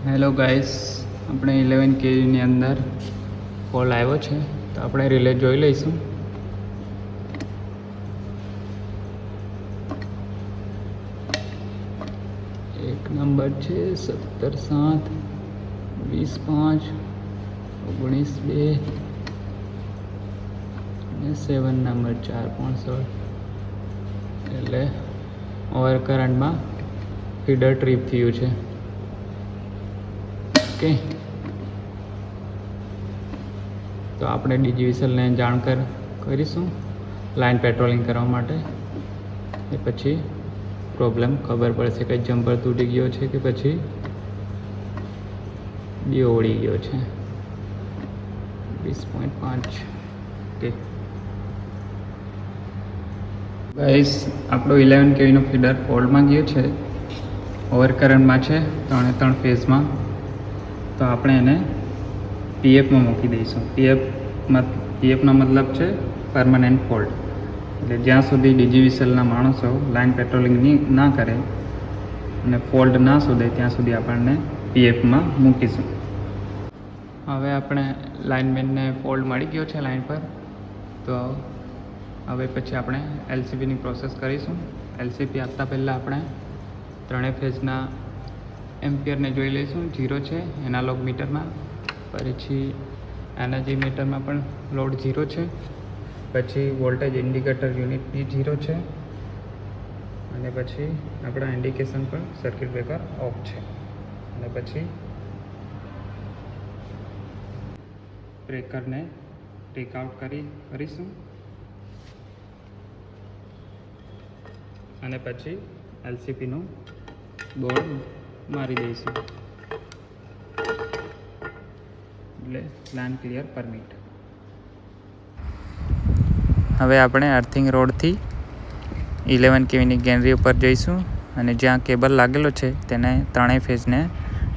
Hello guys, આપણે 11 kVની અંદર fault આવ્યો છે તો આપણે રિલે જોઈ લઈશું. એક નંબર છે 17 7 20 5 19 2 અને 7 નંબર 4 5 એટલે ઓવર કરંટમાં ફીડર ટ્રીપ થયું છે. ઓકે, તો આપણે ડીજીવીસીએલને જાણ કરીશું લાઇન પેટ્રોલિંગ કરવા માટે. એ પછી પ્રોબ્લેમ ખબર પડશે કે જમ્પર તૂટી ગયો છે કે પછી ડીઓ ઉડી ગયો છે. 20.5. ઓકે ગાઈસ, આપણો 11 kVનો ફીડર ફોલ્ટમાં ગયો છે, ઓવર કરંટમાં છે 3 ફેઝમાં. તો આપણે એને પીએફમાં મૂકી દઈશું. પીએફનો મતલબ છે પરમનન્ટ ફોલ્ટ. એટલે જ્યાં સુધી ડીજીવીસીએલના માણસો લાઇન પેટ્રોલિંગ ના કરે અને ફોલ્ટ ના શોધે ત્યાં સુધી આપણને પીએફમાં મૂકીશું. હવે આપણે લાઇનમેનને ફોલ્ટ મળી ગયો છે લાઇન પર, તો હવે પછી આપણે એલસીબીની પ્રોસેસ કરીશું. એલસીબી આપતા પહેલાં આપણે ત્રણેય ફેઝના એમ્પિયરને જોઈ લઈશું. 0 છે એનાલોગ મીટરમાં, પછી એનર્જી મીટરમાં પણ લોડ 0 છે, પછી વોલ્ટેજ ઇન્ડિકેટર યુનિટ બી 0 છે, અને પછી આપણા ઇન્ડિકેશન પણ સર્કિટ બ્રેકર ઓફ છે. અને પછી બ્રેકરને ટેકઆઉટ કરીશું અને પછી એલસીબીનું બોર્ડ મારી દઈશું. એટલે પ્લાન ક્લિયર પરમિટ. હવે આપણે અર્થિંગ રોડથી 11 kVની ગેનરી ઉપર જઈશું અને જ્યાં કેબલ લાગેલો છે તેને ત્રણેય ફેઝને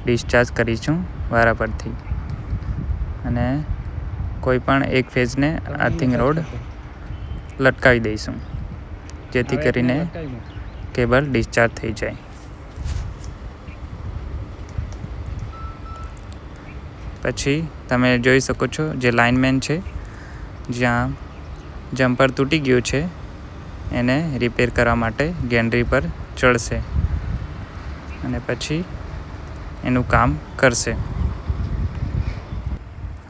ડિસ્ચાર્જ કરીશું વારા પરથી, અને કોઈ પણ એક ફેઝને અર્થિંગ રોડ લટકાવી દઈશું જેથી કરીને કેબલ ડિસ્ચાર્જ થઈ જાય. પછી તમે જોઈ શકો છો જે લાઇનમેન છે જ્યાં જમ્પર તૂટી ગયું છે એને રિપેર કરવા માટે ગેનરી પર ચડશે અને પછી એનું કામ કરશે.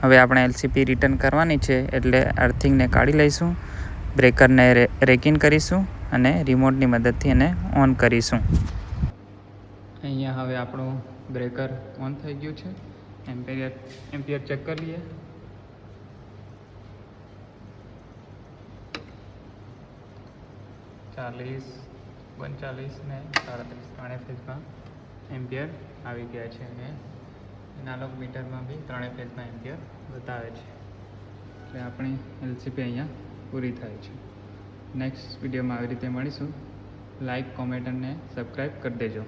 હવે આપણે એલસીબી રિટર્ન કરવાની છે એટલે અર્થિંગને કાઢી લઈશું, બ્રેકરને રેકિન કરીશું અને રિમોટની મદદથી એને ઓન કરીશું. અહીંયા હવે આપણું બ્રેકર ઓન થઈ ગયું છે. એમ્પિયર ચેક કરી લઈએ. 40 39 ને 37 ત્રણેય ફેઝમાં એમ્પિયર આવી ગયા છે અને એનાલોગ મીટરમાં બી ત્રણેય ફેઝમાં એમ્પિયર બતાવે છે. એટલે આપણી એલસીબી અહીંયા પૂરી થાય છે. નેક્સ્ટ વિડીયોમાં આવી રીતે મળીશું. લાઈક, કોમેન્ટ અને સબસ્ક્રાઈબ કરી દેજો.